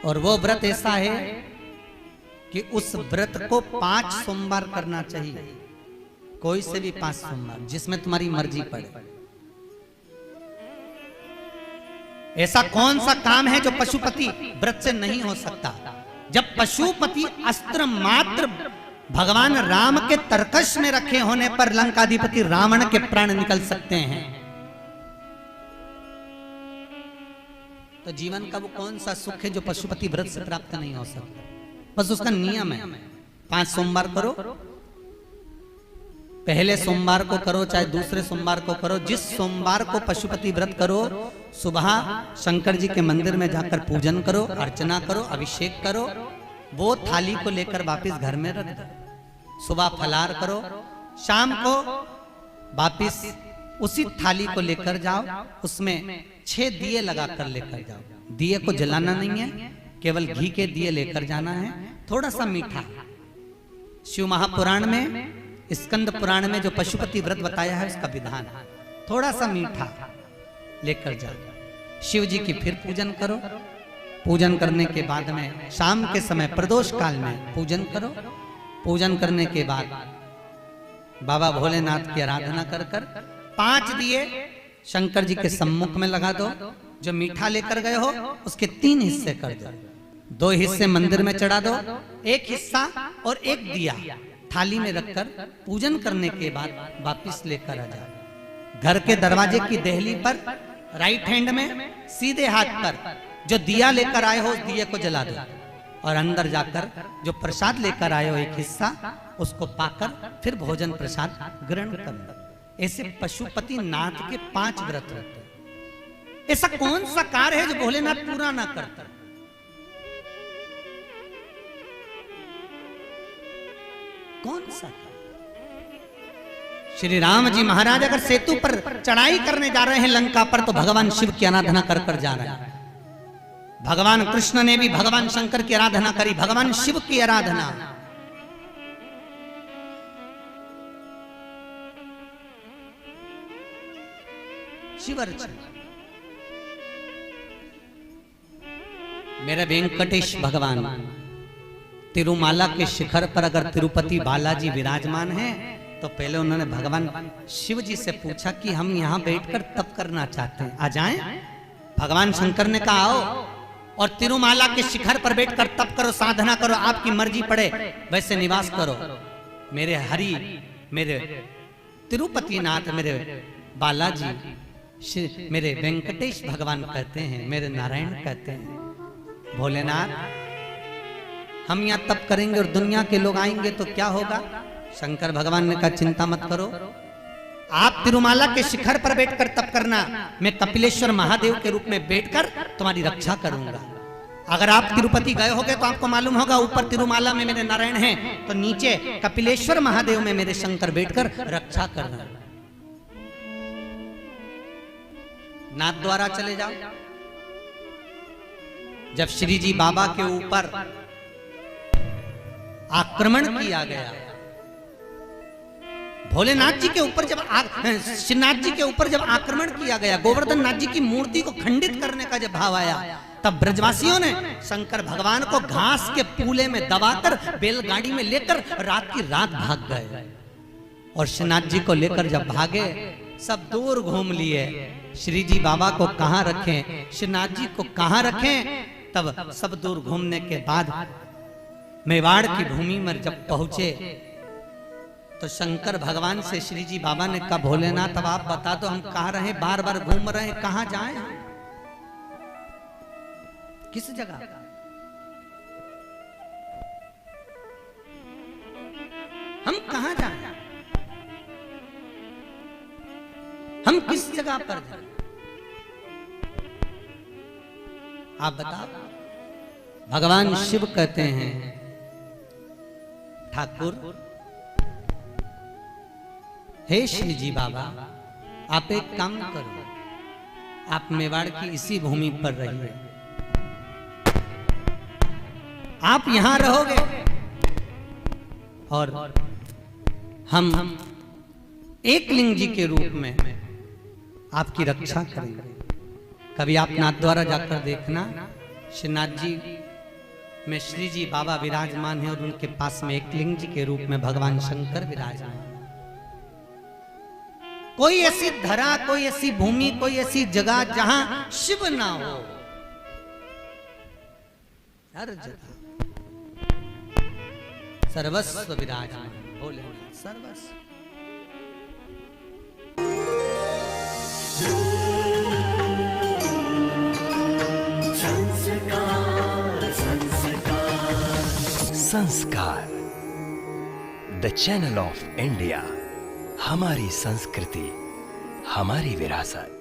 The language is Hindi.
और वो व्रत ऐसा है कि उस व्रत को 5 सोमवार करना चाहिए, कोई से भी 5 सोमवार, जिसमें तुम्हारी मर्जी पड़े। ऐसा कौन सा काम है जो पशुपति व्रत से नहीं हो सकता? जब पशुपति अस्त्र मात्र भगवान राम के तरकश में रखे होने पर लंकाधिपति रावण के प्राण निकल सकते हैं, तो जीवन का वो कौन सा सुख है जो पशुपति व्रत से प्राप्त नहीं हो सकता? बस उसका नियम है, 5 सोमवार करो, पहले सोमवार को करो चाहे दूसरे सोमवार को करो। जिस सोमवार को पशुपति व्रत करो, सुबह शंकर जी के मंदिर में जाकर पूजन करो, अर्चना करो, अभिषेक करो, वो थाली को लेकर वापस घर में रख दो। सुबह फलार करो, शाम को वापस उसी थाली को लेकर जाओ, उसमें 6 दिए लगाकर लेकर जाओ। दिए को जलाना नहीं है, केवल घी के दिए लेकर जाना है, थोड़ा सा मीठा। शिव महापुराण में, स्कंद पुराण में जो पशुपति व्रत बताया है उसका विधान, थोड़ा सा मीठा लेकर जाओ। शिव जी की फिर पूजन करो, पूजन करने के बाद में शाम के समय प्रदोष काल में पूजन करो। पूजन करने के बाद बाबा भोलेनाथ की आराधना कर कर 5 दिए शंकर जी के सम्मुख में लगा दो। जो मीठा लेकर गए हो उसके 3 हिस्से कर दो, 2 हिस्से मंदिर में चढ़ा दो, 1 हिस्सा और 1 दिया थाली में रखकर पूजन करने के बाद वापिस लेकर आ जाओ। घर के दरवाजे की देहली पर राइट हैंड में सीधे हाथ पर जो दिया लेकर आए हो उस दिए को जला दो, और अंदर जाकर जो प्रसाद लेकर आए हो 1 हिस्सा, उसको पाकर फिर भोजन प्रसाद ग्रहण कर लो। ऐसे पशुपति नाथ के 5 व्रत रहते हैं। ऐसा कौन सा कार्य है जो भोलेनाथ पूरा ना करता? कौन सा? श्री राम जी महाराज अगर सेतु पर चढ़ाई करने जा रहे हैं लंका पर, तो भगवान शिव की आराधना कर कर जा रहे हैं। भगवान कृष्ण ने भी भगवान शंकर की आराधना करी, भगवान शिव की आराधना। शिव अर्चना। मेरे वेंकटेश भगवान तिरुमाला के शिखर पर अगर तिरुपति बालाजी विराजमान हैं, तो पहले उन्होंने भगवान शिव जी से पूछा कि हम यहाँ बैठकर तप करना चाहते हैं, आ जाएं? भगवान शंकर ने कहा आओ, और तिरुमाला के शिखर पर बैठकर तप करो, साधना करो, आपकी मर्जी पड़े वैसे निवास करो। मेरे हरि, मेरे तिरुपति नाथ, मेरे बालाजी, मेरे वेंकटेश भगवान कहते हैं, मेरे नारायण कहते हैं, भोलेनाथ हम यहाँ तप करेंगे और दुनिया के लोग आएंगे तो क्या होगा? शंकर भगवान ने कहा चिंता मत करो, आप तिरुमाला के शिखर पर बैठकर तप करना, मैं कपिलेश्वर महादेव के रूप में बैठकर तुम्हारी रक्षा करूंगा। अगर आप तिरुपति गए होगे तो आपको मालूम होगा, ऊपर तिरुमाला में मेरे नारायण हैं, तो नीचे कपिलेश्वर महादेव में मेरे शंकर बैठकर रक्षा करना। नाथ द्वारा चले जाओ। जब श्री जी बाबा के ऊपर आक्रमण किया गया, भोलेनाथ जी के ऊपर जब श्रीनाथ जी के ऊपर जब आक्रमण किया गया, गोवर्धन नाथ जी की मूर्ति को खंडित करने का जब भाव आया, तब ब्रजवासियों ने शंकर भगवान को घास के पूले में दबाकर बैलगाड़ी में लेकर रात की रात भाग गए। और श्रीनाथ जी को लेकर जब भागे, सब दूर घूम लिए, श्री जी बाबा को कहां रखें, श्रीनाथ जी को कहां रखें। तब सब दूर घूमने के बाद मेवाड़ की भूमि में जब पहुंचे, तो शंकर भगवान से श्री जी बाबा ने कहा भोलेनाथ अब आप बता दो, हम कहां रहे, बार बार घूम रहे हैं, कहां जाएं, किस जगह? हम कहां जाएं, हम किस जगह पर जाएं? आप बताओ। भगवान शिव कहते हैं ठाकुर, हे श्री जी बाबा, आप एक काम करो, आप मेवाड़ की इसी भूमि पर रहिए, आप यहां रहोगे और हम एकलिंग जी के रूप में आपकी रक्षा करेंगे। कभी आप नाथ द्वारा जाकर देखना, श्रीनाथ जी में श्री जी बाबा विराजमान है और उनके पास में एक लिंग जी के रूप में भगवान शंकर विराजमान। कोई ऐसी धरा, कोई ऐसी भूमि, कोई ऐसी जगह जहां शिव ना हो, हर जगह सर्वस्व विराजमान। बोले सर्वस्व। संस्कार, द चैनल ऑफ इंडिया। हमारी संस्कृति, हमारी विरासत।